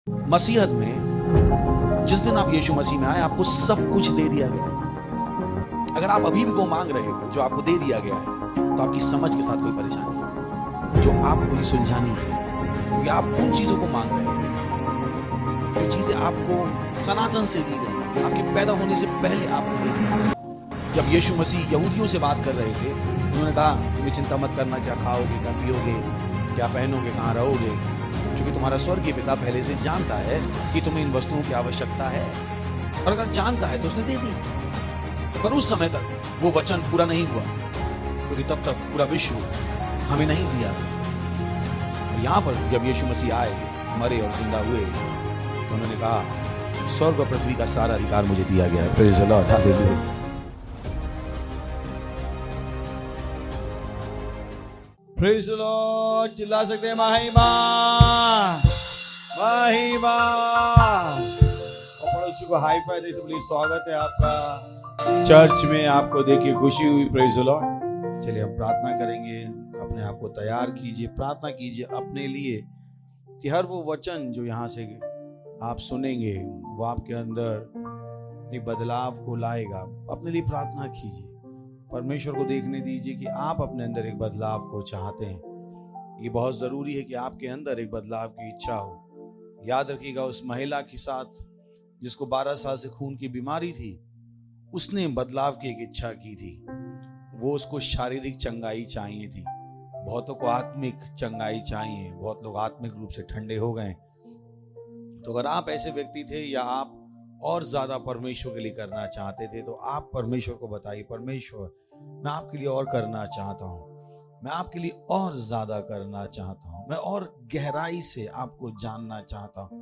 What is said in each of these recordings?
मसीहत में जिस दिन आप यीशु मसीह में आए, आपको सब कुछ दे दिया गया। अगर आप अभी भी वो मांग रहे हो जो आपको दे दिया गया है, तो आपकी समझ के साथ कोई परेशानी है जो आपको ही सुलझानी है, क्योंकि आप उन चीजों को मांग रहे हो जो चीजें आपको सनातन से दी गई हैं, आपके पैदा होने से पहले आपको दे दी गई। जब यीशु मसीह यहूदियों से बात कर रहे थे, उन्होंने कहा तुम्हें चिंता मत करना, क्या खाओगे, क्या पियोगे, क्या पहनोगे, कहाँ रहोगे, क्योंकि तुम्हारा स्वर्गीय पिता पहले से जानता है कि तुम्हें इन वस्तुओं की आवश्यकता है। और अगर जानता है तो उसने दे दी। पर उस समय तक वो वचन पूरा नहीं हुआ, क्योंकि तब तक पूरा विश्व हमें नहीं दिया। यहां पर जब यीशु मसीह आए, मरे और जिंदा हुए, तो उन्होंने कहा स्वर्ग और पृथ्वी का सारा अधिकार मुझे दिया गया है। Praise the Lord, hallelujah. Praise the Lord, चिल्ला सकते हैं महिमा महिमा। और पड़ोसी को हाई फाई दे, बोलिए स्वागत है आपका चर्च में, आपको देखिए खुशी हुई। Praise the Lord. चलिए हम प्रार्थना करेंगे, अपने आप को तैयार कीजिए, प्रार्थना कीजिए अपने लिए कि हर वो वचन जो यहाँ से आप सुनेंगे वो आपके अंदर एक बदलाव को लाएगा। अपने लिए प्रार्थना कीजिए, परमेश्वर को देखने दीजिए कि आप अपने अंदर एक बदलाव को चाहते हैं। ये बहुत जरूरी है कि आपके अंदर एक बदलाव की इच्छा हो। याद रखिएगा, उस महिला के साथ जिसको 12 साल से खून की बीमारी थी, उसने बदलाव की एक इच्छा की थी। वो उसको शारीरिक चंगाई चाहिए थी, बहुतों को आत्मिक चंगाई चाहिए। बहुत लोग आत्मिक रूप से ठंडे हो गए। तो अगर आप ऐसे व्यक्ति थे या आप और ज्यादा परमेश्वर के लिए करना चाहते थे, तो आप परमेश्वर को बताइए, परमेश्वर मैं आपके लिए और करना चाहता हूँ, मैं आपके लिए और ज्यादा करना चाहता हूँ, मैं और गहराई से आपको जानना चाहता हूँ,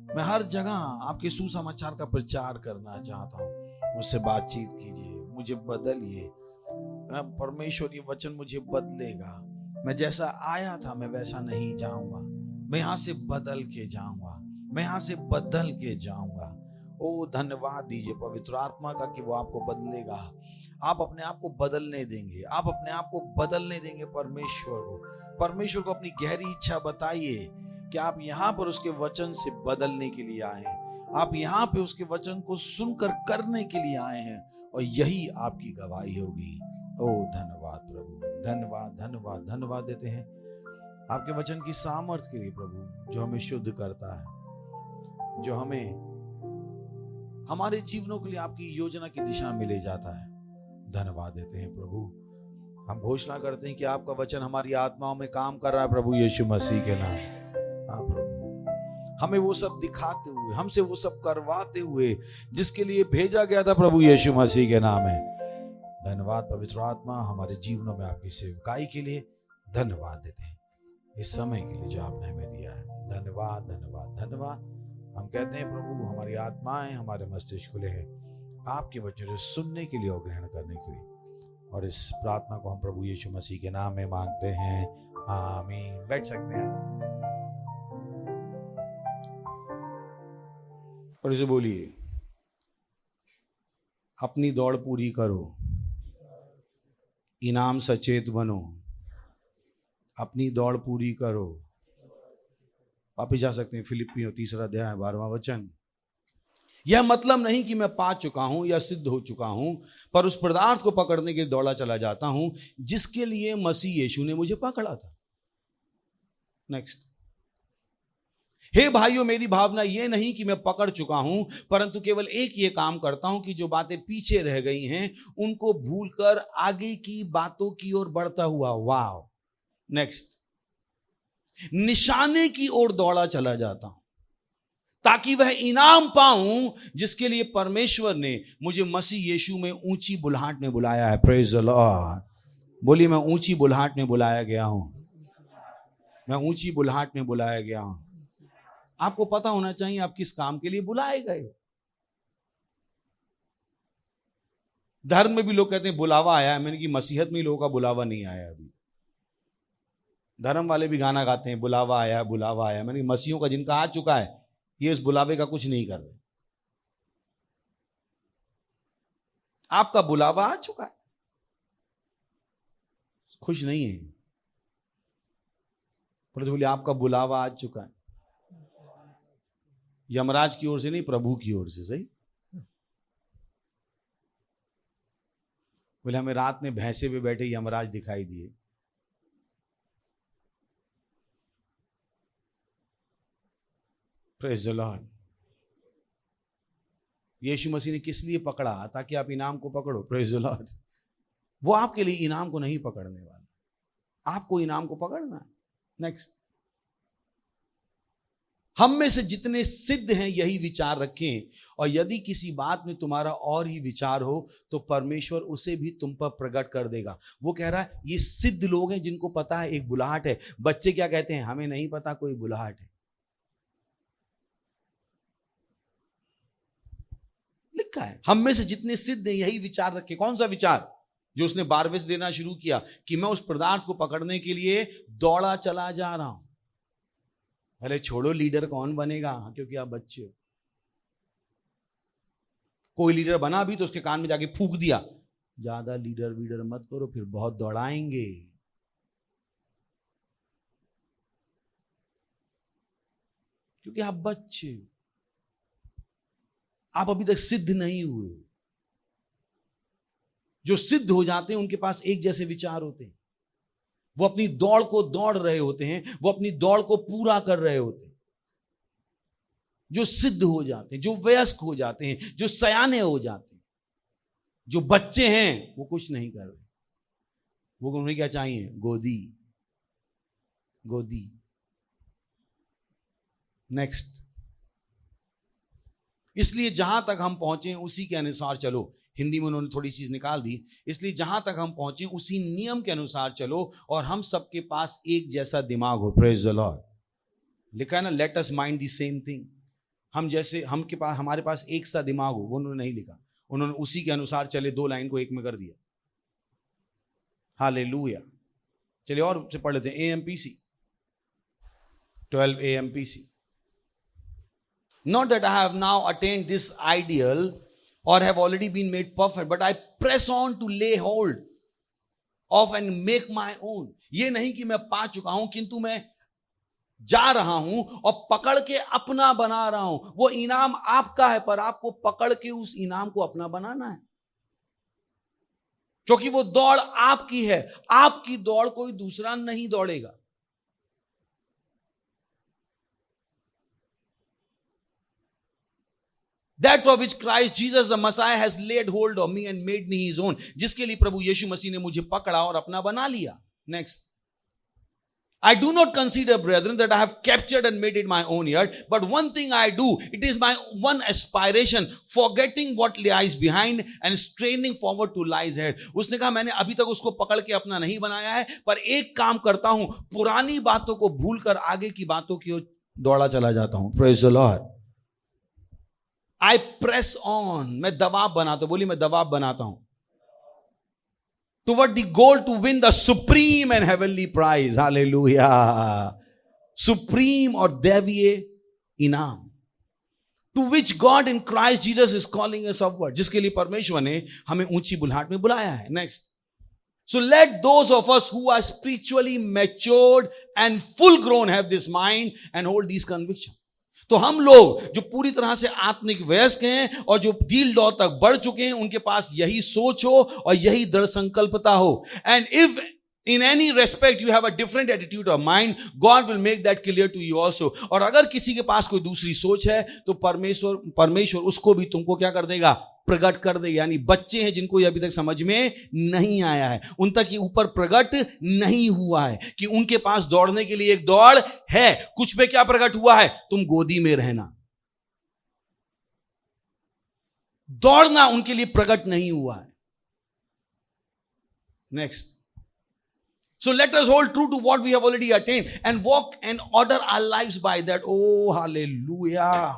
मैं हर जगह आपके सुसमाचार का प्रचार करना चाहता हूँ। मुझसे बातचीत कीजिए, मुझे बदलिए। परमेश्वर ये वचन मुझे बदलेगा। मैं जैसा आया था मैं वैसा नहीं जाऊंगा, मैं यहाँ से बदल के जाऊंगा, मैं यहाँ से बदल के जाऊंगा। ओ धन्यवाद दीजिए पवित्र आत्मा का कि वो आपको बदलेगा। आप अपने आप को बदलने देंगे, आप अपने आप को बदलने देंगे परमेश्वर को अपनी गहरी इच्छा बताइए कि आप यहाँ पर उसके वचन से बदलने के लिए आए हैं। आप यहाँ पे उसके वचन को सुनकर करने के लिए आए हैं, और यही आपकी गवाही होगी। ओ धन्यवाद प्रभु, धन्यवाद धन्यवाद धन्यवाद देते हैं आपके वचन की सामर्थ के लिए प्रभु, जो हमें शुद्ध करता है, जो हमें हमारे जीवनों के लिए आपकी योजना की दिशा में ले जाता है। धन्यवाद देते हैं प्रभु। हम घोषणा करते हैं कि आपका वचन हमारी आत्माओं में काम कर रहा है प्रभु यीशु मसीह के नाम। हाँ प्रभु, हमें वो सब दिखाते हुए, हमसे वो सब करवाते हुए जिसके लिए भेजा गया था प्रभु यीशु मसीह के नाम है। धन्यवाद पवित्र आत्मा, हमारे जीवनों में आपकी सेवकाई के लिए धन्यवाद देते हैं, इस समय के लिए जो आपने हमें दिया है। धन्यवाद धन्यवाद धन्यवाद। हम कहते हैं प्रभु, हमारी आत्माएं, हमारे मस्तिष्क खुले हैं आपके वचन सुनने के लिए और ग्रहण करने के लिए। और इस प्रार्थना को हम प्रभु यीशु मसीह के नाम में मांगते हैं, आमीन। बैठ सकते हैं और इसे बोलिए, अपनी दौड़ पूरी करो, इनाम सचेत बनो। अपनी दौड़ पूरी करो। वापिस जा सकते हैं फिलिपियों 3 अध्याय 12वां वचन। यह मतलब नहीं कि मैं पा चुका हूं या सिद्ध हो चुका हूं, पर उस पदार्थ को पकड़ने के लिए दौड़ा चला जाता हूं जिसके लिए मसीह यीशु ने मुझे पकड़ा था। नेक्स्ट। हे भाइयों, मेरी भावना यह नहीं कि मैं पकड़ चुका हूं, परंतु केवल एक ये काम करता हूं कि जो बातें पीछे रह गई हैं उनको भूलकर आगे की बातों की ओर बढ़ता हुआ, वाह, नेक्स्ट, निशाने की ओर दौड़ा चला जाता हूं ताकि वह इनाम पाऊं जिसके लिए परमेश्वर ने मुझे मसीह यीशु में ऊंची बुलाहट में बुलाया है। Praise the Lord. बोलिए, मैं ऊंची बुलाहट में बुलाया गया हूं, मैं ऊंची बुलाहट में बुलाया गया हूं। आपको पता होना चाहिए आप किस काम के लिए बुलाए गए हो। धर्म में भी लोग कहते हैं बुलावा आया है, मैंने कि मसीहत में ही लोगों का बुलावा नहीं आया अभी। धर्म वाले भी गाना गाते हैं बुलावा आया बुलावा आया, मैंने मसीहों का जिनका आ चुका है ये इस बुलावे का कुछ नहीं कर रहे। आपका बुलावा आ चुका है, खुश नहीं है, पर बोलिए आपका बुलावा आ चुका है। यमराज की ओर से नहीं, प्रभु की ओर से। सही। बोले हमें रात में भैंसे पे बैठे यमराज दिखाई दिए। Praise the lord. यीशु मसीह ने किस लिए पकड़ा? ताकि आप इनाम को पकड़ो। Praise the lord. वो आपके लिए इनाम को नहीं पकड़ने वाला, आपको इनाम को पकड़ना है। नेक्स्ट, हम में से जितने सिद्ध हैं यही विचार रखें, और यदि किसी बात में तुम्हारा और ही विचार हो तो परमेश्वर उसे भी तुम पर प्रकट कर देगा। वो कह रहा है ये सिद्ध लोग हैं जिनको पता है एक बुलाहट है। बच्चे क्या कहते हैं? हमें नहीं पता कोई बुलाहट है। लिखा है हम में से जितने सिद्ध हैं यही विचार रखे। कौन सा विचार? जो उसने बारवेस देना शुरू किया कि मैं उस पदार्थ को पकड़ने के लिए दौड़ा चला जा रहा हूं। अरे छोड़ो, लीडर कौन बनेगा, क्योंकि आप बच्चे हो। कोई लीडर बना भी तो उसके कान में जाके फूंक दिया, ज्यादा लीडर वीडर मत करो, फिर बहुत दौड़ाएंगे। क्योंकि आप बच्चे हो, आप अभी तक सिद्ध नहीं हुए। जो सिद्ध हो जाते हैं उनके पास एक जैसे विचार होते हैं। वो अपनी दौड़ को दौड़ रहे होते हैं, वो अपनी दौड़ को पूरा कर रहे होते हैं। जो सिद्ध हो जाते हैं, जो वयस्क हो जाते हैं, जो सयाने हो जाते हैं। जो बच्चे हैं वो कुछ नहीं कर रहे। वो उन्हें क्या चाहिए? गोदी, गोदी। नेक्स्ट, इसलिए जहां तक हम पहुंचे उसी के अनुसार चलो। हिंदी में उन्होंने थोड़ी चीज निकाल दी। इसलिए जहां तक हम पहुंचे उसी नियम के अनुसार चलो, और हम सबके पास एक जैसा दिमाग हो। Praise the Lord. लिखा है ना, let us mind the same thing. हम जैसे हमारे पास एक सा दिमाग हो, वो उन्होंने नहीं लिखा। उन्होंने उसी के अनुसार चले, दो लाइन को एक में कर दिया। हालेलुया। चलिए और से पढ़ लेते हैं। AMPC 12 AMPC। Not that I have now attained this ideal or have already been made perfect, but I press on to lay hold of and make my own. ये नहीं कि मैं पा चुका हूं, किंतु मैं जा रहा हूं और पकड़ के अपना बना रहा हूं। वो इनाम आपका है, पर आपको पकड़ के उस इनाम को अपना बनाना है, क्योंकि वो दौड़ आपकी है। आपकी दौड़ कोई दूसरा नहीं दौड़ेगा। That for which Christ Jesus the Messiah has laid hold of me and made me his own. जिसके लिए प्रभु यीशु मसीह ने मुझे पकड़ा और अपना बना लिया। Next, I do not consider, brethren, that I have captured and made it my own yet, but one thing I do, it is my one aspiration, forgetting what lies behind and straining forward to lies ahead. उसने कहा मैंने अभी तक उसको पकड़ के अपना नहीं बनाया है, पर एक काम करता हूं, पुरानी बातों को भूलकर आगे की बातों की ओर दौड़ा चला जाता हूं। Praise the Lord. I press on, मैं दबाव बनाता हूं। बोली मैं दबाव बनाता हूं toward the goal to win the supreme and heavenly prize. Hallelujah. Supreme और दैवीय इनाम, to which God in Christ Jesus is calling us upward. जिसके लिए परमेश्वर ने हमें ऊंची बुलाहट में बुलाया है। Next, so let those of us who are spiritually matured and full grown have this mind and hold these convictions. तो हम लोग जो पूरी तरह से आत्मिक वयस्क हैं और जो दिल दौर तक बढ़ चुके हैं, उनके पास यही सोच हो और यही दृढ़ संकल्पता हो। And if in any respect you have a different attitude of mind, God will make that clear to you also. और अगर किसी के पास कोई दूसरी सोच है तो परमेश्वर उसको भी तुमको क्या कर देगा? प्रकट कर देगा। यानी बच्चे हैं जिनको ये अभी तक समझ में नहीं आया है, उन तक ये ऊपर प्रकट नहीं हुआ है कि उनके पास दौड़ने के लिए एक दौड़ है। कुछ पे क्या प्रकट हुआ है? तुम गोदी में रहना। दौड़ना उनके लिए प्रकट नहीं हुआ है। Next, so let us hold true to what we have already attained and walk and order our lives by that. Oh hallelujah.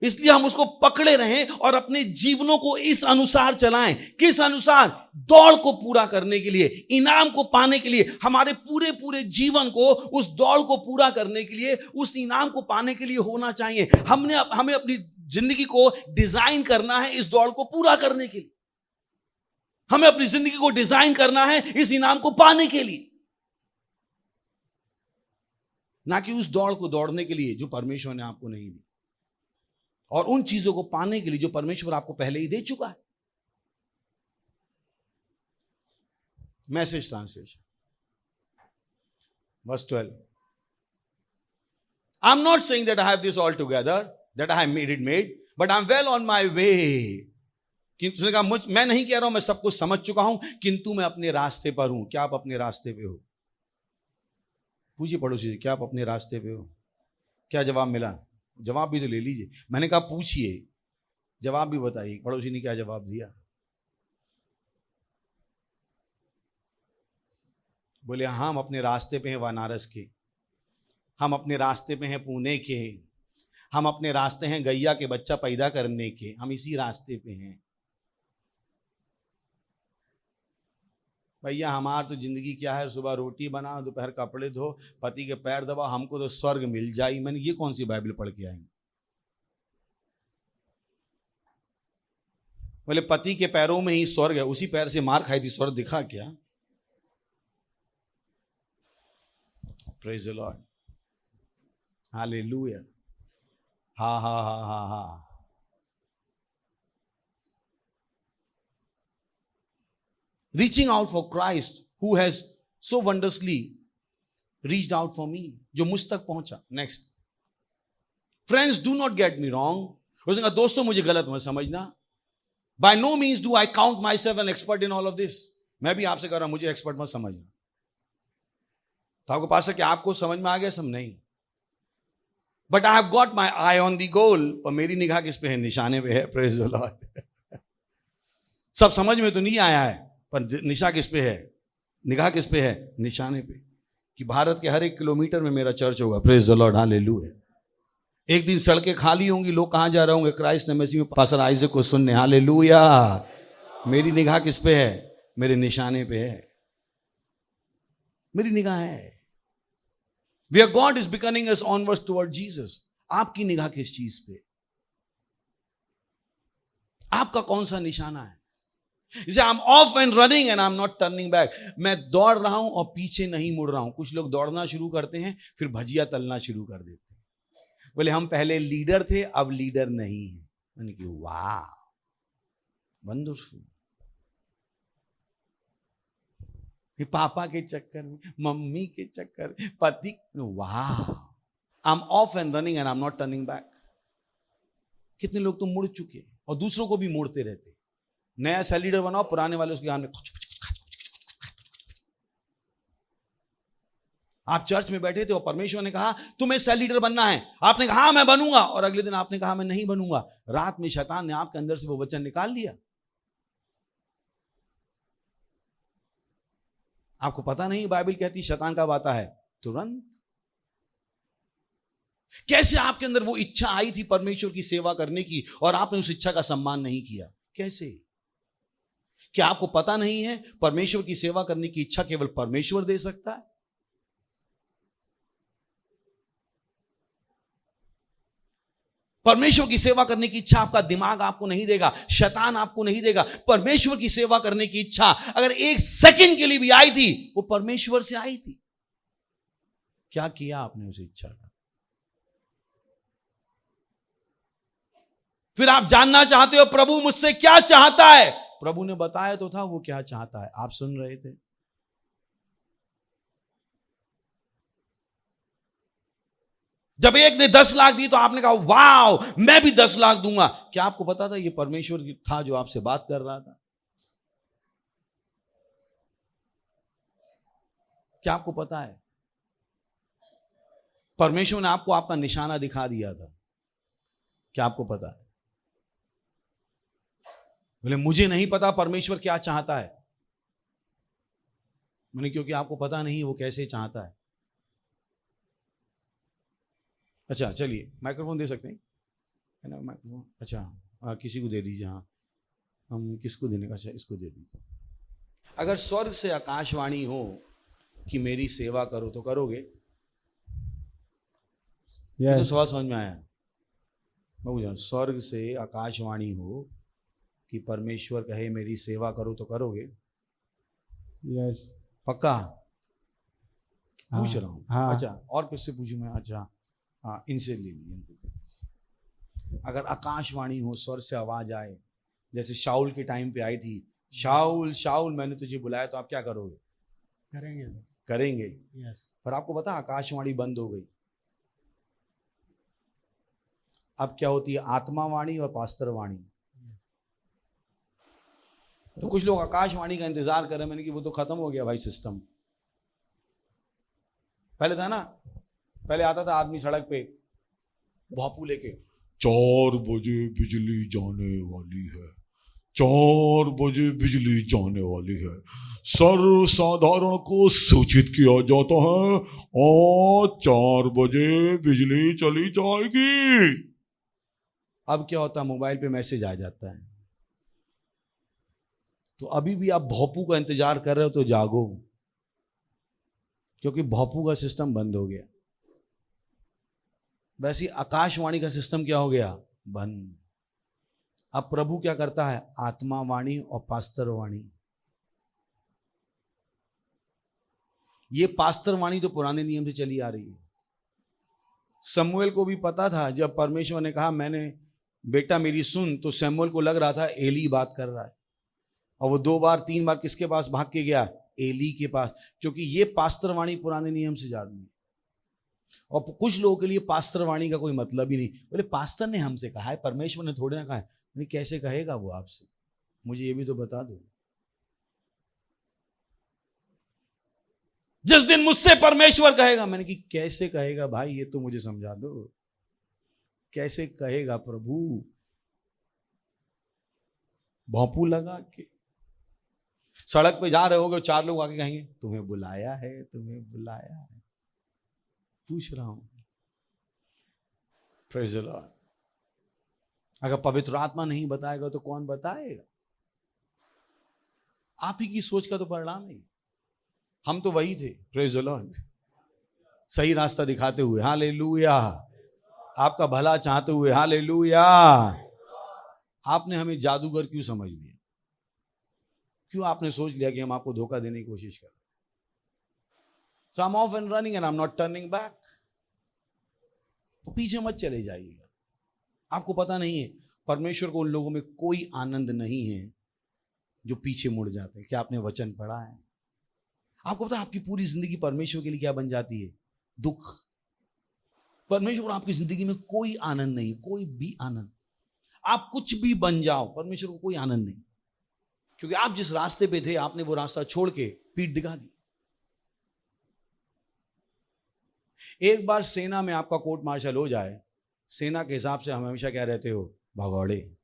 इसलिए हम उसको पकड़े रहें और अपने जीवनों को इस अनुसार चलाएं। किस अनुसार? दौड़ को पूरा करने के लिए, इनाम को पाने के लिए। हमारे पूरे पूरे जीवन को उस दौड़ को पूरा करने के लिए, उस इनाम को पाने के लिए होना चाहिए। हमें अपनी जिंदगी को डिजाइन करना है इस दौड़ को पूरा करने के लिए। हमें अपनी जिंदगी को डिजाइन करना है इस इनाम को पाने के लिए, ना कि उस दौड़ को दौड़ने के लिए जो परमेश्वर ने आपको नहीं दी। और उन चीजों को पाने के लिए जो परमेश्वर आपको पहले ही दे चुका है। Message translation verse 12, I am not saying that I have this all together, that I made it made, but I am well on my way. किंतु उसने कहा मैं नहीं कह रहा हूं मैं सब कुछ समझ चुका हूं, किंतु मैं अपने रास्ते पर हूं। क्या आप अपने रास्ते पे हो? पूछिए पड़ोसी से, क्या आप अपने रास्ते पे हो? क्या जवाब मिला? जवाब भी तो ले लीजिए। मैंने कहा पूछिए, जवाब भी बताइए। पड़ोसी ने क्या जवाब दिया? बोले हम अपने रास्ते पे हैं बनारस के, हम अपने रास्ते पे हैं पुणे के, हम अपने रास्ते हैं गैया के बच्चा पैदा करने के, हम इसी रास्ते पे हैं। भैया हमार तो जिंदगी क्या है, सुबह रोटी बना, दोपहर कपड़े धो, पति के पैर दबा, हमको तो स्वर्ग मिल जाए। मैंने ये कौन सी बाइबल पढ़ के आई? बोले पति के पैरों में ही स्वर्ग है, उसी पैर से मार खाई थी, स्वर्ग दिखा क्या? Praise the Lord, hallelujah. हा हा हा हा हा। Reaching out for Christ who has so wondrously reached out for me, जो मुझ तक पहुंचा। Next, friends do not get me wrong. उसने कहा दोस्तों मुझे गलत मत समझना। By no means do I count myself an expert in all of this. मैं भी आपसे कह रहा हूं मुझे एक्सपर्ट मत समझना। तो आपको पास है कि आपको समझ में आ गया सब? नहीं। But I have got my I on the goal. और मेरी निगाह किस पे है? निशाने पे है। Praise the Lord. सब समझ में तो नहीं आया है, पर निशा किस पे है? निगाह किस पे है? निशाने पे। कि भारत के हर 1 किलोमीटर में मेरा चर्च होगा। Praise the Lord, hallelujah. एक दिन सड़कें खाली होंगी, लोग कहां जा रहे होंगे? क्राइस्ट मसीह में पास्टर आइजक को सुनने। हालेलुया। मेरी निगाह किस पे है? मेरे निशाने पे है। मेरी निगाह है। Where God is beckoning us onwards toward Jesus. आपकी निगाह किस चीज पे? आपका कौन सा निशाना है? इसे I'm off and running and I'm not turning back. मैं दौड़ रहा हूं और पीछे नहीं मुड़ रहा हूं। कुछ लोग दौड़ना शुरू करते हैं, फिर भजिया तलना शुरू कर देते हैं। बोले हम पहले लीडर थे, अब लीडर नहीं है। मैंने कहा वाह, वंडरफुल। पापा के चक्कर में, मम्मी के चक्कर में, पति, वाह। I am of and running and I am not turning back. कितने लोग तो मुड़ चुके और दूसरों को भी मुड़ते रहते। नया सेल लीडर बनाओ, पुराने वाले उसके कान में। आप चर्च में बैठे थे और परमेश्वर ने कहा तुम्हें सेल लीडर बनना है। आपने कहा हाँ मैं बनूंगा, और अगले दिन आपने कहा मैं नहीं बनूंगा। रात में शैतान ने आपके अंदर से वो वचन निकाल लिया। आपको पता नहीं बाइबल कहती शैतान कब आता है? तुरंत। कैसे आपके अंदर वो इच्छा आई थी परमेश्वर की सेवा करने की और आपने उस इच्छा का सम्मान नहीं किया? कैसे? क्या आपको पता नहीं है परमेश्वर की सेवा करने की इच्छा केवल परमेश्वर दे सकता है? परमेश्वर की सेवा करने की इच्छा आपका दिमाग आपको नहीं देगा, शैतान आपको नहीं देगा। परमेश्वर की सेवा करने की इच्छा अगर 1 सेकंड के लिए भी आई थी, वो परमेश्वर से आई थी। क्या किया आपने उस इच्छा का? फिर आप जानना चाहते हो प्रभु मुझसे क्या चाहता है? प्रभु ने बताया तो था वो क्या चाहता है। आप सुन रहे थे। जब एक ने 10 लाख दी तो आपने कहा वाह मैं भी 10 लाख दूंगा। क्या आपको पता था ये परमेश्वर था जो आपसे बात कर रहा था? क्या आपको पता है? परमेश्वर ने आपको आपका निशाना दिखा दिया था। क्या आपको पता है? बोले मुझे नहीं पता परमेश्वर क्या चाहता है। मैंने क्योंकि आपको पता नहीं वो कैसे चाहता है। अच्छा चलिए माइक्रोफोन दे सकते हैं, है ना माइक्रोफोन? अच्छा किसी को दे दीजिए। हाँ हम किसको देने का? अच्छा इसको दे दीजिए। अगर स्वर्ग से आकाशवाणी हो कि मेरी सेवा करो तो करोगे? yes. तो सवाल समझ में आया? मैं पूछ रहा हूं, स्वर्ग से आकाशवाणी हो कि परमेश्वर कहे मेरी सेवा करो तो करोगे? यस पक्का? पूछ रहा हूँ। हाँ। अच्छा और किससे पूछूं मैं? अच्छा हाँ इनसे ले लीजिए। अगर आकाशवाणी हो, स्वर से आवाज आए, जैसे शाऊल के टाइम पे आई थी, शाऊल शाऊल मैंने तुझे बुलाया, तो आप क्या करोगे? करेंगे। करेंगे। यस। पर आपको पता आकाशवाणी बंद हो गई, अब क्या होती है? आत्मावाणी और पास्तरवाणी। तो कुछ लोग आकाशवाणी का इंतजार कर रहे हैं, मैंने कि वो तो खत्म हो गया भाई सिस्टम। पहले था ना, पहले आता था आदमी सड़क पे भोंपू लेके, 4 बजे बिजली जाने वाली है, 4 बजे बिजली जाने वाली है, सर्वसाधारण को सूचित किया जाता है और 4 बजे बिजली चली जाएगी। अब क्या होता है? मोबाइल पे मैसेज आ जाता है। तो अभी भी आप भोंपू का इंतजार कर रहे हो तो जागो, क्योंकि भोंपू का सिस्टम बंद हो गया। वैसे आकाशवाणी का सिस्टम क्या हो गया? बंद। अब प्रभु क्या करता है? आत्मावाणी और पास्तरवाणी। ये पास्तरवाणी तो पुराने नियम से चली आ रही है। शमूएल को भी पता था, जब परमेश्वर ने कहा मैंने बेटा मेरी सुन, तो शमूएल को लग रहा था एली बात कर रहा है, और वो 2 बार 3 बार किसके पास भाग के गया? एली के पास, क्योंकि ये पास्तरवाणी पुराने नियम से जाती है। और कुछ लोगों के लिए पास्तरवाणी का कोई मतलब ही नहीं। बोले पास्टर ने हमसे कहा है, परमेश्वर ने थोड़े ना कहा है। नहीं, कैसे कहेगा वो आपसे? मुझे ये भी तो बता दो। जिस दिन मुझसे परमेश्वर कहेगा, मैंने कि कैसे कहेगा भाई, ये तो मुझे समझा दो, कैसे कहेगा प्रभु? भोंपू लगा के सड़क पे जा रहे होगे, 4 लोग आके कहेंगे तुम्हें बुलाया है, तुम्हें बुलाया है। पूछ रहा हूं, प्रेज़ द लॉर्ड। अगर पवित्र आत्मा नहीं बताएगा तो कौन बताएगा? आप ही की सोच का तो परिणाम है। हम तो वही थे, प्रेज़ द लॉर्ड, सही रास्ता दिखाते हुए, हालेलुया, आपका भला चाहते हुए, हालेलुया। आपने हमें जादूगर क्यों समझ लिया? क्यों आपने सोच लिया कि हम आपको धोखा देने की कोशिश कर रहे हैं? So I'm off and running and I'm not turning back. तो पीछे मत चले जाइएगा। आपको पता नहीं है, परमेश्वर को उन लोगों में कोई आनंद नहीं है जो पीछे मुड़ जाते हैं। क्या आपने वचन पढ़ा है? आपको पता है आपकी पूरी जिंदगी परमेश्वर के लिए क्या बन जाती है? दुख। परमेश्वर आपकी जिंदगी में कोई आनंद नहीं, कोई भी आनंद। आप कुछ भी बन जाओ, परमेश्वर को कोई आनंद नहीं, क्योंकि आप जिस रास्ते पे थे, आपने वो रास्ता छोड़ के पीठ दिखा दी। एक बार सेना में आपका कोर्ट मार्शल हो जाए, सेना के हिसाब से हम हमेशा क्या रहते हो? भगौड़े।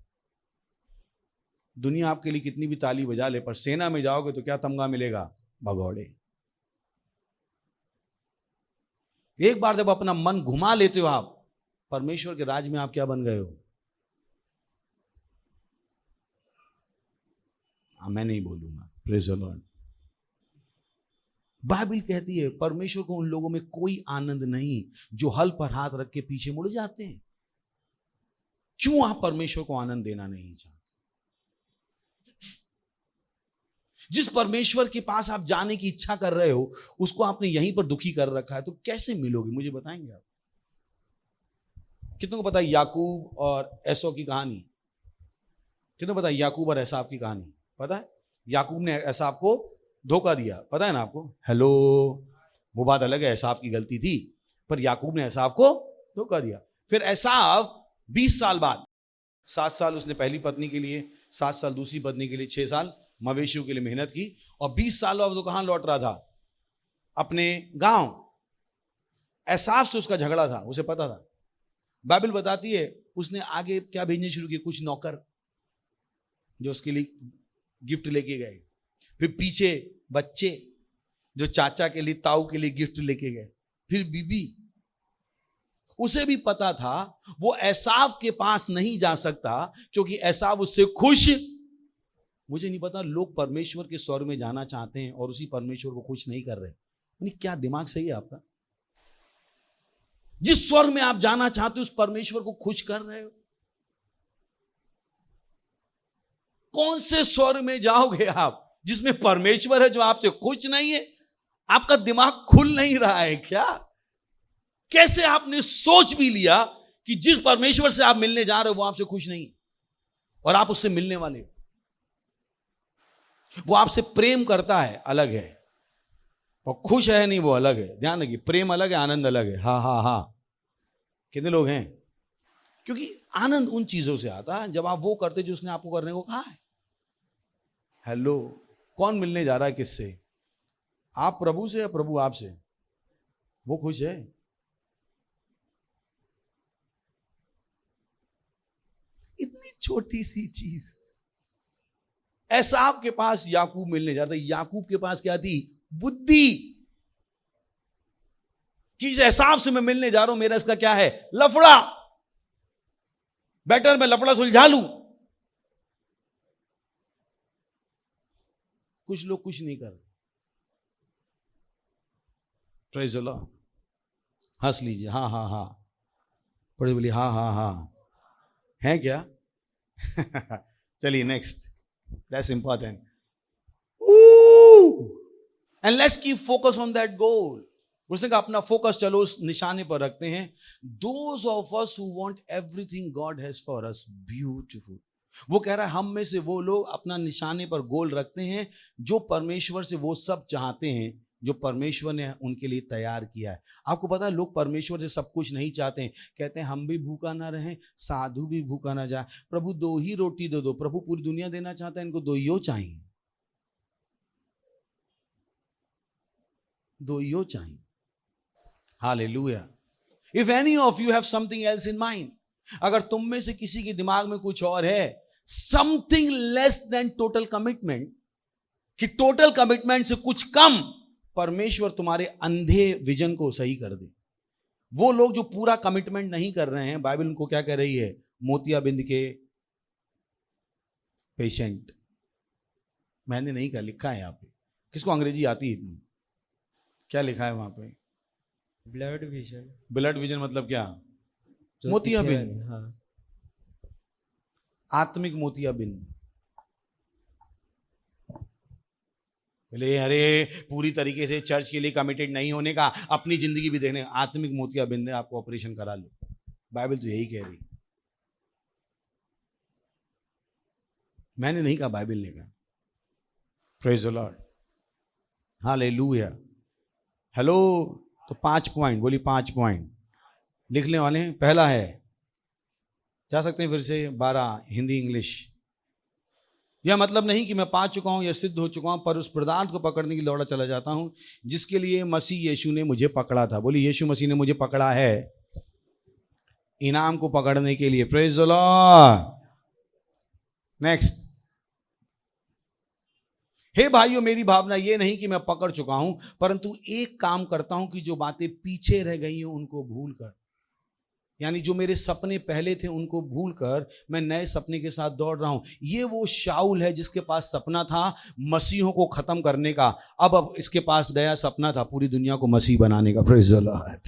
दुनिया आपके लिए कितनी भी ताली बजा ले, पर सेना में जाओगे तो क्या तमगा मिलेगा? भगौड़े। एक बार जब अपना मन घुमा लेते हो आप, परमेश्वर के राज में आप क्या बन गए हो? मैं नहीं बोलूंगा, प्रेज़ द लॉर्ड। बाइबल कहती है परमेश्वर को उन लोगों में कोई आनंद नहीं जो हल पर हाथ रख के पीछे मुड़ जाते हैं। क्यों आप परमेश्वर को आनंद देना नहीं चाहते? जिस परमेश्वर के पास आप जाने की इच्छा कर रहे हो, उसको आपने यहीं पर दुखी कर रखा है, तो कैसे मिलोगे? मुझे बताएंगे आप? कितनों को पता है याकूब और एसौ की कहानी? कितनों को पता है याकूब और एसाव की कहानी? पता है? याकूब ने एसाव को धोखा दिया, पता है ना आपको? हेलो, वो बात अलग है, एसाव की गलती थी, पर याकूब ने एसाव को धोखा दिया। फिर एसाव 20 साल बाद, 7 साल उसने पहली पत्नी के लिए, 7 साल दूसरी पत्नी के लिए, 6 साल मवेशियों के लिए मेहनत की, और 20 साल बाद वो कहां लौट रहा था? अपने गांव। एसाव से उसका झगड़ा था, उसे पता था। बाइबल बताती है उसने आगे क्या भेजने शुरू किए? कुछ नौकर जो उसके लिए गिफ्ट लेके गए, फिर पीछे बच्चे जो चाचा के लिए, ताऊ के लिए गिफ्ट लेके गए, फिर बीबी। उसे भी पता था वो एसाव के पास नहीं जा सकता, क्योंकि एसाव उससे खुश। मुझे नहीं पता लोग परमेश्वर के स्वर्ग में जाना चाहते हैं और उसी परमेश्वर को खुश नहीं कर रहे। क्या दिमाग सही है आपका? जिस स्वर्ग में आप जाना चाहते हो उस परमेश्वर को खुश कर रहे हो? कौन से स्वर्ग में जाओगे आप जिसमें परमेश्वर है जो आपसे खुश नहीं है? आपका दिमाग खुल नहीं रहा है क्या? कैसे आपने सोच भी लिया कि जिस परमेश्वर से आप मिलने जा रहे हो वो आपसे खुश नहीं है और आप उससे मिलने वाले हो। वो आपसे प्रेम करता है, अलग है, और खुश है नहीं, वो अलग है। ध्यान रखिए, प्रेम अलग है, आनंद अलग है। हाँ हाँ हाँ। कितने लोग हैं? क्योंकि आनंद उन चीजों से आता है जब आप वो करते जो उसने आपको करने को कहा है। हेलो, कौन मिलने जा रहा है किससे? आप प्रभु से या प्रभु आपसे? वो खुश है। इतनी छोटी सी चीज। एसाव के पास याकूब मिलने जाता, याकूब के पास क्या थी? बुद्धि। कि इस एसाव से मैं मिलने जा रहा हूं, मेरा इसका क्या है? लफड़ा। बेटर मैं लफड़ा सुलझा लूं। कुछ लोग कुछ नहीं कर रहे। Praise the Lord. हंस लीजिए, हाँ हाँ हाँ। पढ़े बोली हाँ हाँ हाँ। है क्या? चलिए next, that's important. And let's keep focus on that goal. उसने कहा अपना फोकस चलो उस निशाने पर रखते हैं। Those of us who want everything God has for us beautiful. वो कह रहा है हम में से वो लोग अपना निशाने पर गोल रखते हैं जो परमेश्वर से वो सब चाहते हैं जो परमेश्वर ने उनके लिए तैयार किया है। आपको पता है लोग परमेश्वर से सब कुछ नहीं चाहते हैं। कहते हैं हम भी भूखा ना रहें, साधु भी भूखा ना जाए, प्रभु 2 ही रोटी दे दो। प्रभु पूरी दुनिया देना चाहता है, इनको 2 ही चाहिए, 2 ही चाहिए। Hallelujah. If any of you have something else in mind, अगर तुम में से किसी के दिमाग में कुछ और है, something less than total commitment, कि टोटल कमिटमेंट से कुछ कम, परमेश्वर तुम्हारे अंधे विजन को सही कर दे। वो लोग जो पूरा कमिटमेंट नहीं कर रहे हैं, बाइबल उनको क्या कह रही है? मोतियाबिंद के पेशेंट। मैंने नहीं कहा, लिखा है यहां पे। किसको अंग्रेजी आती है इतनी? क्या लिखा है वहां पे? Blood vision. ब्लड विजन मतलब क्या? जो मोतियाबिंद। दिखे, हाँ। आत्मिक मोतियाबिंद। बोले अरे पूरी तरीके से चर्च के लिए कमिटेड नहीं होने का, अपनी जिंदगी भी देखने। आत्मिक मोतियाबिंद है, आपको ऑपरेशन करा लो। बाइबल तो यही कह रही। मैंने नहीं कहा, बाइबल ने कहा। Praise the Lord. Hallelujah. Hello. तो 5 पॉइंट बोली, 5 पॉइंट लिखने वाले हैं। पहला है, जा सकते हैं फिर से 12 हिंदी इंग्लिश। यह मतलब नहीं कि मैं पा चुका हूं या सिद्ध हो चुका हूं, पर उस पदार्थ को पकड़ने की दौड़ा चला जाता हूं जिसके लिए मसीह यीशु ने मुझे पकड़ा था। बोली यीशु मसीह ने मुझे पकड़ा है इनाम को पकड़ने के लिए। Praise the Lord. नेक्स्ट। हे भाइयों, मेरी भावना यह नहीं कि मैं पकड़ चुका हूं, परंतु एक काम करता हूं कि जो बातें पीछे रह गई हैं उनको भूलकर, यानी जो मेरे सपने पहले थे उनको भूलकर मैं नए सपने के साथ दौड़ रहा हूं। ये वो शाऊल है जिसके पास सपना था मसीहों को खत्म करने का। अब इसके पास नया सपना था पूरी दुनिया को मसीह बनाने का। Praise the Lord.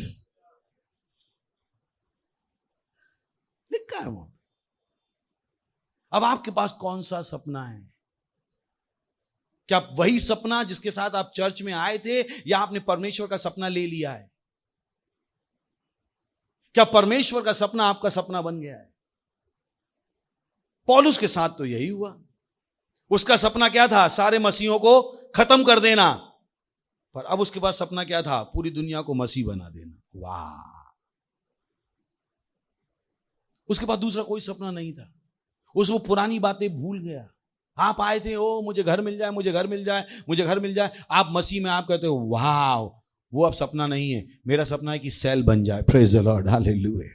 लिखा है वो। अब आपके पास कौन सा सपना है? क्या वही सपना जिसके साथ आप चर्च में आए थे, या आपने परमेश्वर का सपना ले लिया है? क्या परमेश्वर का सपना आपका सपना बन गया है? पौलुस के साथ तो यही हुआ। उसका सपना क्या था? सारे मसीहों को खत्म कर देना। पर अब उसके पास सपना क्या था? पूरी दुनिया को मसीह बना देना। वाह। उसके पास दूसरा कोई सपना नहीं था। उस वो पुरानी बातें भूल गया। आप आए थे, ओ मुझे घर मिल जाए, मुझे घर मिल जाए, मुझे घर मिल जाए। आप मसीह में आप कहते हो वाह, वो अब सपना नहीं है। मेरा सपना है कि सेल बन जाए। Praise the Lord. हालेलुया।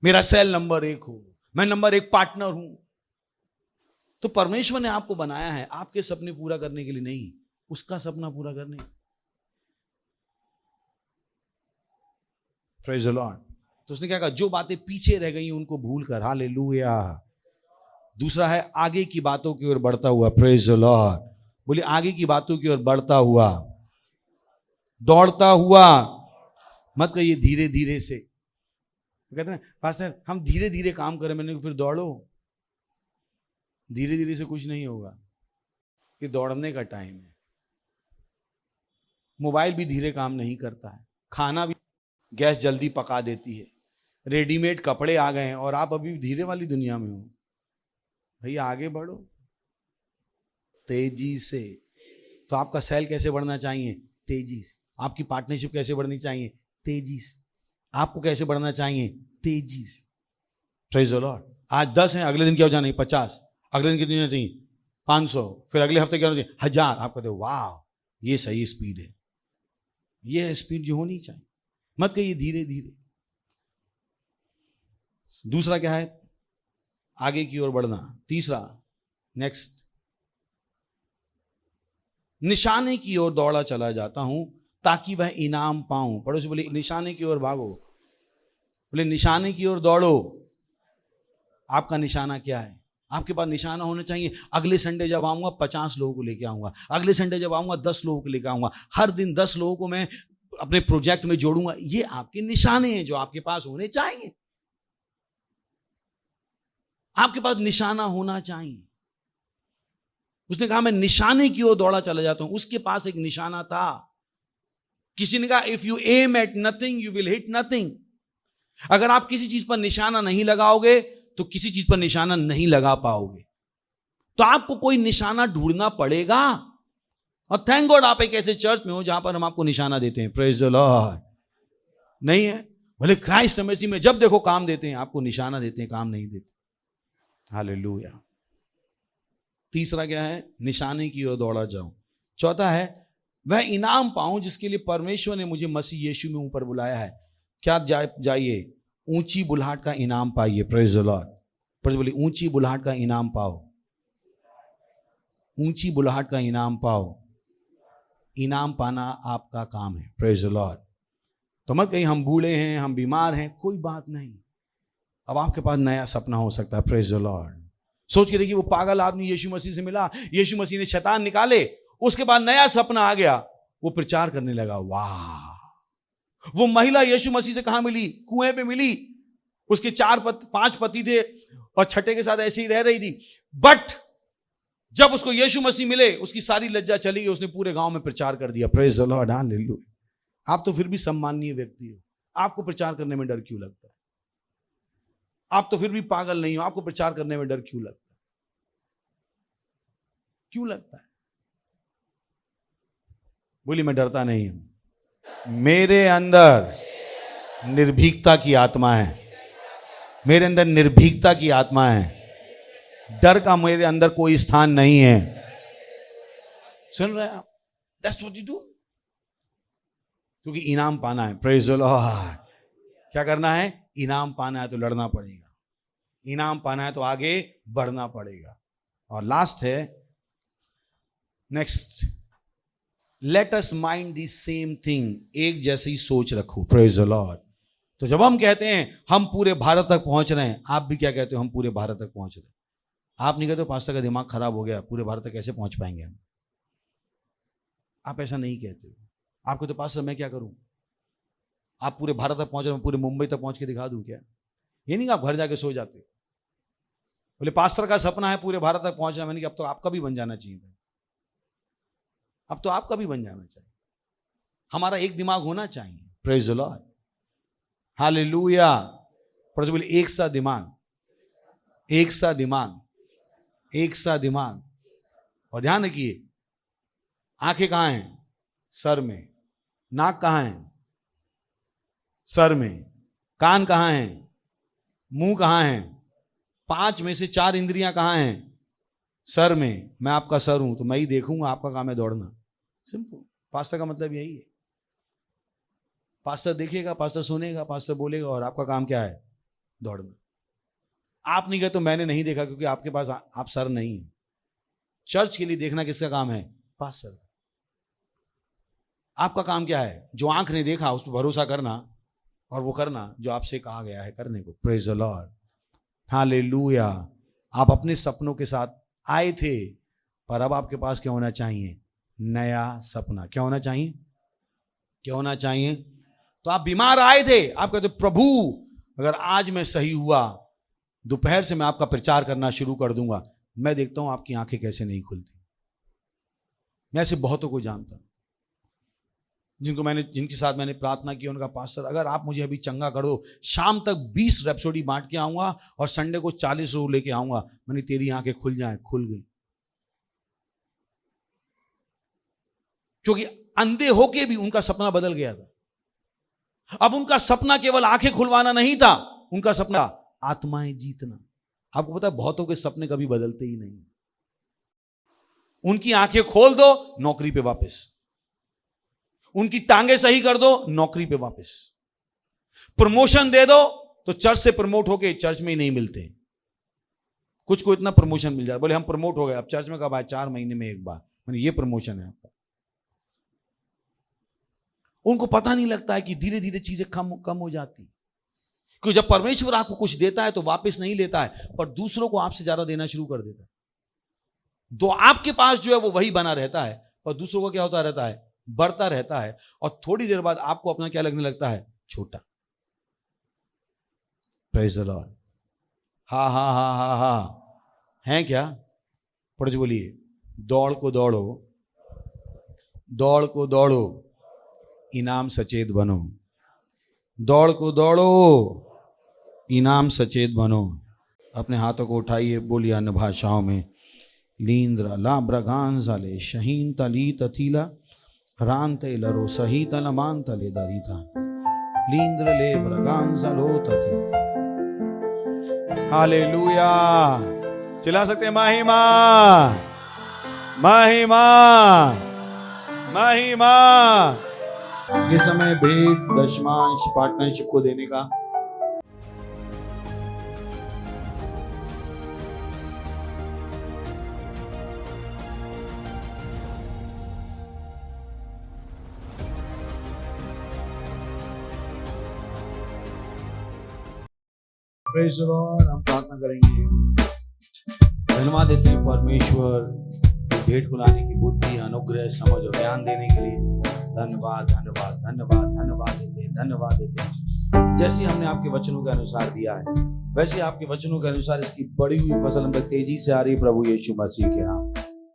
मेरा सेल नंबर 1 हो, मैं नंबर 1 पार्टनर हूं। तो परमेश्वर ने आपको बनाया है आपके सपने पूरा करने के लिए नहीं, उसका सपना पूरा करने। Praise the Lord. तो उसने क्या कहा? जो बातें पीछे रह गई उनको भूल कर। हालेलुया। दूसरा है आगे की बातों की ओर बढ़ता हुआ। Praise the Lord. बोले आगे की बातों की ओर बढ़ता हुआ, दौड़ता हुआ। मत कहिए धीरे धीरे से। कहते हैं पास्टर हम धीरे धीरे काम करें। मैंने फिर दौड़ो। धीरे धीरे से कुछ नहीं होगा। ये दौड़ने का टाइम है। मोबाइल भी धीरे काम नहीं करता है, खाना भी। गैस जल्दी पका देती है, रेडीमेड कपड़े आ गए हैं और आप अभी धीरे वाली दुनिया में हो। भैया आगे बढ़ो तेजी से। तो आपका सेल कैसे बढ़ना चाहिए? तेजी से। आपकी पार्टनरशिप कैसे बढ़नी चाहिए? तेजी से। आपको कैसे बढ़ना चाहिए? तेजी से। Praise the Lord. आज 10 हैं, अगले दिन क्या हो जाना है? 50। अगले दिन कितनी होना चाहिए? 500। फिर अगले हफ्ते क्या होना चाहिए? 1000। आप कहते हो वाह ये सही स्पीड है। ये स्पीड जो होनी चाहिए, मत कहिए धीरे धीरे। दूसरा क्या है? आगे की ओर बढ़ना। तीसरा, नेक्स्ट, निशाने की ओर दौड़ा चला जाता हूं ताकि वह इनाम पाऊं। पड़ोसी बोले निशाने की ओर भागो। बोले निशाने की ओर दौड़ो। आपका निशाना क्या है? आपके पास निशाना होना चाहिए। अगले संडे जब आऊंगा 50 लोगों को लेके आऊंगा, अगले संडे जब आऊंगा 10 लोगों को लेके आऊंगा, हर दिन 10 लोगों को मैं अपने प्रोजेक्ट में जोड़ूंगा। ये आपके निशाने हैं जो आपके पास होने चाहिए। आपके पास निशाना होना चाहिए। उसने कहा मैं निशाने की ओर दौड़ा चला जाता हूं। उसके पास एक निशाना था। किसी ने कहा if you aim at nothing you will hit nothing. अगर आप किसी चीज पर निशाना नहीं लगाओगे तो किसी चीज पर निशाना नहीं लगा पाओगे। तो आपको कोई निशाना ढूंढना पड़ेगा। और थैंक गॉड आप एक ऐसे चर्च में हो जहां पर हम आपको निशाना देते हैं। Praise the Lord. नहीं है भले क्राइस्ट मसीह में जब देखो काम देते हैं, आपको निशाना देते हैं, काम नहीं देते। हालेलुया। तीसरा क्या है? निशाने की ओर दौड़ा जाऊं। चौथा है वह इनाम पाऊं जिसके लिए परमेश्वर ने मुझे मसीह यीशु में ऊपर बुलाया है। क्या जाइए? ऊंची बुलाहट का इनाम पाइए। Praise the Lord. पर बोले ऊंची बुलाहट का इनाम पाओ। ऊंची बुलाहट का इनाम पाओ। इनाम पाना आपका काम है। Praise the Lord. तो मत कहीं हम बूढ़े हैं, हम बीमार हैं, कोई बात नहीं। अब आपके पास नया सपना हो सकता है। Praise the Lord. सोच के देखिए, वो पागल आदमी यीशु मसीह से मिला, यीशु मसीह ने शैतान निकाले, उसके बाद नया सपना आ गया, वो प्रचार करने लगा। वाह! वो महिला यीशु मसीह से कहां मिली? कुएं पे मिली। उसके 5 पति थे और छठे के साथ ऐसे ही रह रही थी। बट जब उसको यीशु मसीह मिले, उसकी सारी लज्जा चली गई। उसने पूरे गांव में प्रचार कर दिया। Praise the Lord. हालेलुया। आप तो फिर भी सम्माननीय व्यक्ति हो, आपको प्रचार करने में डर क्यों लगता है? आप तो फिर भी पागल नहीं हो, आपको प्रचार करने में डर क्यों लगता है? क्यों लगता है? बोली मैं डरता नहीं हूं। मेरे अंदर निर्भीकता की आत्मा है। मेरे अंदर निर्भीकता की आत्मा है। डर का मेरे अंदर कोई स्थान नहीं है। सुन रहे हैं आप? That's what you do. क्योंकि इनाम पाना है। Praise the Lord. क्या करना है? इनाम पाना है तो लड़ना पड़ेगा। इनाम पाना है तो आगे बढ़ना पड़ेगा। और लास्ट है, next, let us mind the same thing. एक जैसी सोच रखो। Praise the Lord. तो जब हम कहते हैं हम पूरे भारत तक पहुंच रहे हैं, आप भी क्या कहते हो? हम पूरे भारत तक पहुंच रहे हैं। आप नहीं कहते पास्टर का दिमाग खराब हो गया, पूरे भारत तक कैसे पहुंच पाएंगे हम? आप ऐसा नहीं कहते हो। आपको तो पास्टर मैं क्या करूं? आप पूरे भारत तक पहुंच रहे हो, पूरे मुंबई तक पहुंच के दिखा दूं क्या? ये नहीं कि आप घर जाके सो जाते। बोले पास्टर का सपना है पूरे भारत तक पहुंचना। मैंने कहा अब तो आपका भी बन जाना चाहिए था। अब तो आपका भी बन जाना चाहिए। हमारा एक दिमाग होना चाहिए। Praise the Lord. हालेलुया। पर बोले एक सा दिमाग, एक सा दिमाग, एक सा दिमाग। और ध्यान रखिए, आंखें कहां हैं? सर में। नाक कहां है? सर में। कान कहां है? मुंह कहां है? 5 में से 4 इंद्रियां कहां हैं? सर में। मैं आपका सर हूं तो मैं ही देखूंगा, आपका काम है दौड़ना। सिंपल। पास्टर का मतलब यही है। पास्टर देखेगा, पास्टर सुनेगा, पास्टर बोलेगा, और आपका काम क्या है? दौड़ना। आप नहीं गए तो मैंने नहीं देखा, क्योंकि आपके पास आप सर नहीं है। चर्च के लिए देखना किसका काम है? पास्टर का। आपका काम क्या है? जो आंख ने देखा उस पर भरोसा करना और वो करना जो आपसे कहा गया है करने को। Praise the Lord. हालेलुया। आप अपने सपनों के साथ आए थे, पर अब आपके पास क्या होना चाहिए? नया सपना। क्या होना चाहिए? क्या होना चाहिए? तो आप बीमार आए थे, आप कहते प्रभु अगर आज मैं सही हुआ, दोपहर से मैं आपका प्रचार करना शुरू कर दूंगा। मैं देखता हूं आपकी आंखें कैसे नहीं खुलती। मैं ऐसे बहुतों को जानता हूं। जिनके साथ मैंने प्रार्थना की, उनका पास्टर, अगर आप मुझे अभी चंगा कर दो, शाम तक 20 रैप्सोडी बांट के आऊंगा और संडे को 40 रो लेके आऊंगा। मैंने तेरी आंखें खुल जाए, खुल गई। क्योंकि अंधे होके भी उनका सपना बदल गया था। अब उनका सपना केवल आंखें खुलवाना नहीं था, उनका सपना आत्माएं जीतना। आपको पता है बहुतों के सपने कभी बदलते ही नहीं। उनकी आंखें खोल दो, नौकरी पे वापस। उनकी टांगे सही कर दो, नौकरी पे वापस। प्रमोशन दे दो तो चर्च से प्रमोट होके चर्च में ही नहीं मिलते। कुछ को इतना प्रमोशन मिल जाए, बोले हम प्रमोट हो गए, अब चर्च में कब आए? 4 महीने में एक बार। मैंने ये प्रमोशन है आपका। उनको पता नहीं लगता है कि धीरे धीरे चीजें कम हो जाती। क्योंकि जब परमेश्वर आपको कुछ देता है तो वापस नहीं लेता है, पर दूसरों को आपसे ज्यादा देना शुरू कर देता है। तो आपके पास जो है वो वही बना रहता है, और दूसरों को क्या होता रहता है? बढ़ता रहता है। और थोड़ी देर बाद आपको अपना क्या लगने लगता है? छोटा। Praise the Lord. हा हा हा हा हा, है क्या? पढ़ जो बोलिए, दौड़ को दौड़ो, दौड़ को दौड़ो, इनाम सचेत बनो। दौड़ को दौड़ो, इनाम सचेत बनो। अपने हाथों को उठाइए, बोलिए अन्य भाषाओं में। लींद्रा ला ब्रगान साले शहीन तली तथीला रांते लरो सही तलमान तले दरी था लींद्र ले ब्रगान सालो तथी। हालेलुया। चिल्ला सकते हैं महिमा, महिमा, महिमा। ये समय भेंट, दशमांश, पार्टनरशिप को देने का। Praise the Lord. हम प्रार्थना करेंगे। धन्यवाद देते हैं परमेश्वर भेंट को लाने की बुद्धि, अनुग्रह, समझ और ज्ञान देने के लिए। धन्यवाद, धन्यवाद, धन्यवाद, धन्यवाद देते हैं, धन्यवाद देते हैं। जैसे हमने आपके वचनों के अनुसार दिया है, वैसे आपके वचनों के अनुसार इसकी बढ़ी हुई फसल हम तक तेजी से आ रही है, प्रभु यीशु मसीह के नाम।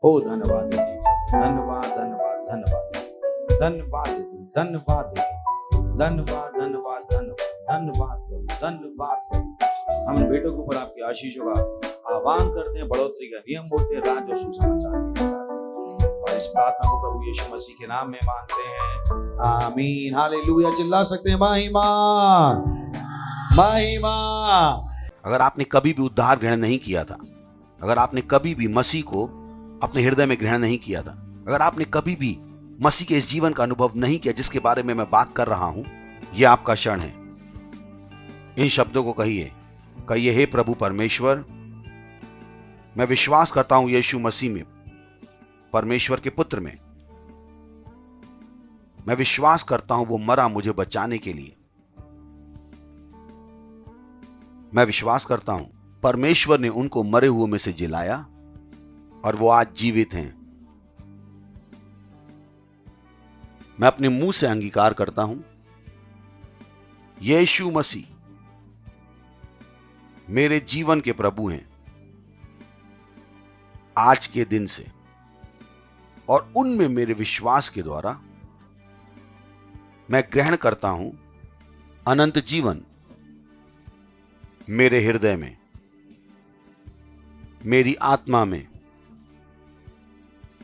ओ धन्यवाद देते हैं, धन्यवाद, धन्यवाद, धन्यवाद देते हैं, धन्यवाद देते हैं, धन्यवाद देते हैं, धन्यवाद, धन्यवाद, धन्यवाद, धन्यवाद, धन्यवाद। हम बेटों के ऊपर आपकी आशीषों का आह्वान करते हैं, बढ़ोतरी का नियम बोलते हैं, राज और सुसमाचार के विस्तार। और इस प्रार्थना को प्रभु यीशु मसीह के नाम में मांगते हैं, आमीन। हालेलुया। चिल्ला सकते हैं महिमा, महिमा। अगर आपने कभी भी उद्धार ग्रहण नहीं किया था, अगर आपने कभी भी मसीह को अपने हृदय में ग्रहण नहीं किया था, अगर आपने कभी भी मसीह के इस जीवन का अनुभव नहीं किया जिसके बारे में मैं बात कर रहा हूं, यह आपका क्षण है। इन शब्दों को कहिए, कहिए, हे प्रभु परमेश्वर, मैं विश्वास करता हूं यीशु मसीह में, परमेश्वर के पुत्र में। मैं विश्वास करता हूं वो मरा मुझे बचाने के लिए। मैं विश्वास करता हूं परमेश्वर ने उनको मरे हुए में से जिलाया और वो आज जीवित हैं। मैं अपने मुंह से अंगीकार करता हूं यीशु मसीह मेरे जीवन के प्रभु हैं आज के दिन से, और उनमें मेरे विश्वास के द्वारा मैं ग्रहण करता हूं अनंत जीवन मेरे हृदय में, मेरी आत्मा में।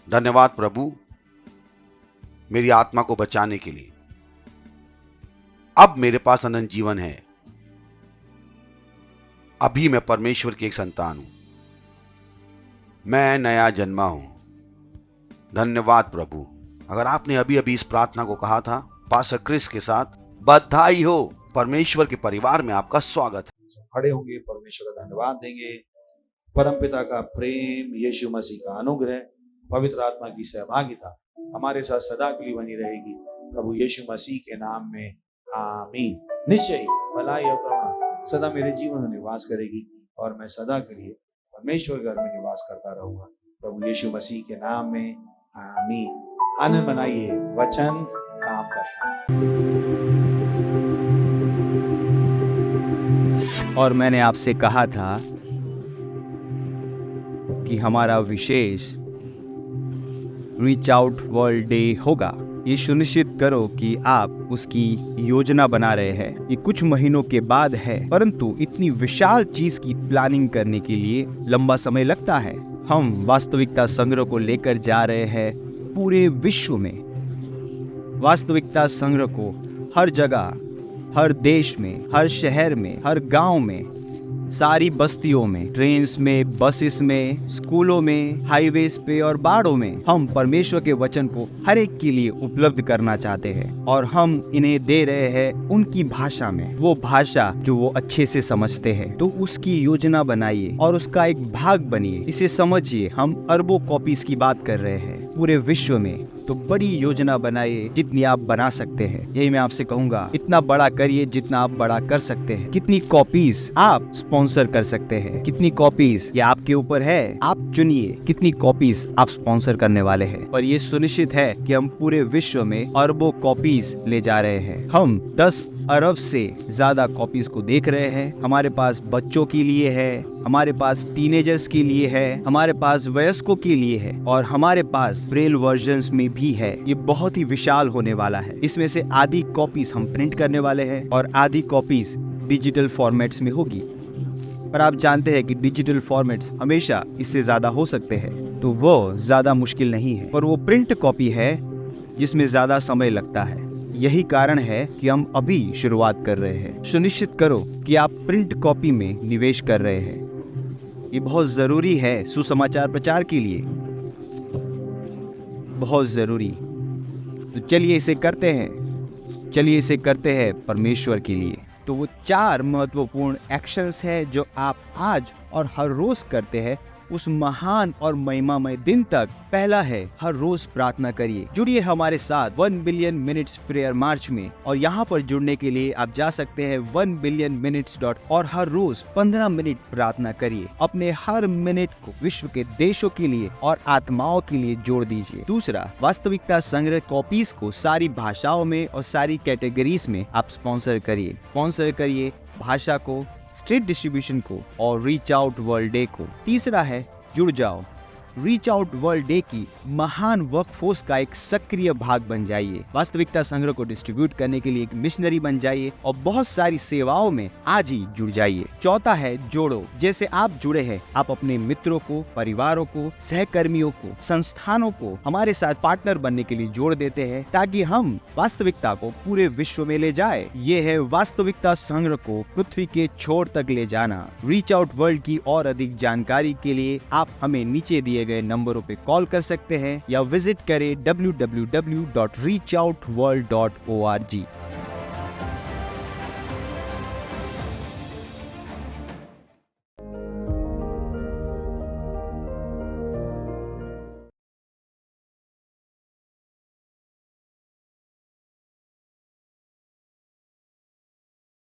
धन्यवाद प्रभु मेरी आत्मा को बचाने के लिए। अब मेरे पास अनंत जीवन है। अभी मैं परमेश्वर की एक संतान हूं, मैं नया जन्मा हूं। धन्यवाद प्रभु। अगर आपने अभी अभी इस प्रार्थना को कहा था पास्टर क्रिस के साथ, बधाई हो, परमेश्वर के परिवार में आपका स्वागत है। खड़े होंगे, परमेश्वर का धन्यवाद देंगे। परमपिता का प्रेम, यीशु मसीह का अनुग्रह, पवित्र आत्मा की सहभागिता हमारे साथ सदा के लिए बनी रहेगी, प्रभु यीशु मसीह के नाम में, आमीन। निश्चय ही भलाई और करुणा सदा मेरे जीवन में निवास करेगी और मैं सदा के लिए परमेश्वर घर में निवास करता रहूंगा, प्रभु यीशु मसीह के नाम में, आमीन। आनंद मनाइए, वचन काम करता है। और मैंने आपसे कहा था कि हमारा विशेष रीच आउट वर्ल्ड डे होगा ये सुनिश्चित करो कि आप उसकी योजना बना रहे हैं। ये कुछ महीनों के बाद है, परंतु इतनी विशाल चीज की प्लानिंग करने के लिए लंबा समय लगता है। हम वास्तविकता संग्रह को लेकर जा रहे हैं पूरे विश्व में। वास्तविकता संग्रह को हर जगह, हर देश में, हर शहर में, हर गांव में, सारी बस्तियों में, ट्रेन्स में, बसेस में, स्कूलों में, हाईवेज पे और बाड़ों में हम परमेश्वर के वचन को हर एक के लिए उपलब्ध करना चाहते हैं और हम इन्हें दे रहे हैं उनकी भाषा में, वो भाषा जो वो अच्छे से समझते हैं। तो उसकी योजना बनाइए और उसका एक भाग बनिए। इसे समझिए, हम अरबों कॉपीज की बात कर रहे हैं पूरे विश्व में। तो बड़ी योजना बनाइए जितनी आप बना सकते हैं। यही मैं आपसे कहूंगा, इतना बड़ा करिए जितना आप बड़ा कर सकते हैं। कितनी कॉपीज आप स्पॉन्सर कर सकते हैं, कितनी कॉपीज ये आपके ऊपर है। आप चुनिए कितनी कॉपीज आप स्पॉन्सर करने वाले हैं। और ये सुनिश्चित है कि हम पूरे विश्व में अरबों कॉपीज ले जा रहे हैं। हम 10 अरब से ज्यादा कॉपीज को देख रहे हैं। हमारे पास बच्चों के लिए है, हमारे पास टीनेजर्स के लिए है, हमारे पास वयस्कों के लिए है और हमारे पास ब्रेल वर्जन्स में भी है। ये बहुत ही विशाल होने वाला है। इसमें से आधी कॉपीज हम प्रिंट करने वाले हैं और आधी कॉपीज डिजिटल फॉर्मेट्स में होगी। पर आप जानते हैं कि डिजिटल फॉर्मेट्स हमेशा इससे ज्यादा हो सकते हैं, तो वो ज्यादा मुश्किल नहीं है। पर वो प्रिंट कॉपी है जिसमें ज्यादा समय लगता है। यही कारण है कि हम अभी शुरुआत कर रहे हैं। सुनिश्चित करो कि आप प्रिंट कॉपी में निवेश कर रहे हैं। ये बहुत जरूरी है सुसमाचार प्रचार के लिए, बहुत जरूरी। तो चलिए इसे करते हैं, चलिए इसे करते हैं परमेश्वर के लिए। तो वो 4 महत्वपूर्ण एक्शंस है जो आप आज और हर रोज करते हैं उस महान और महिमामय दिन तक। पहला है, हर रोज प्रार्थना करिए। जुड़िए हमारे साथ 1 बिलियन मिनट्स प्रेयर मार्च में, और यहाँ पर जुड़ने के लिए आप जा सकते हैं 1billionminutes. और हर रोज 15 मिनट प्रार्थना करिए। अपने हर मिनट को विश्व के देशों के लिए और आत्माओं के लिए जोड़ दीजिए। दूसरा, वास्तविकता संग्रह कॉपीज को सारी भाषाओं में और सारी कैटेगरीज में आप स्पॉन्सर करिए भाषा को, स्ट्रीट डिस्ट्रीब्यूशन को और रीच आउट वर्ल्ड डे को। तीसरा है, जुड़ जाओ। रीच आउट वर्ल्ड डे की महान वर्कफोर्स का एक सक्रिय भाग बन जाइए। वास्तविकता संग्रह को डिस्ट्रीब्यूट करने के लिए एक मिशनरी बन जाइए और बहुत सारी सेवाओं में आज ही जुड़ जाइए। चौथा है, जोड़ो। जैसे आप जुड़े हैं, आप अपने मित्रों को, परिवारों को, सहकर्मियों को, संस्थानों को हमारे साथ पार्टनर बनने के लिए जोड़ देते हैं ताकि हम वास्तविकता को पूरे विश्व में ले जाए। ये है वास्तविकता संग्रह को पृथ्वी के छोर तक ले जाना। रीच आउट वर्ल्ड की और अधिक जानकारी के लिए आप हमें नीचे दिए गए नंबरों पे कॉल कर सकते हैं या विजिट करें www.reachoutworld.org।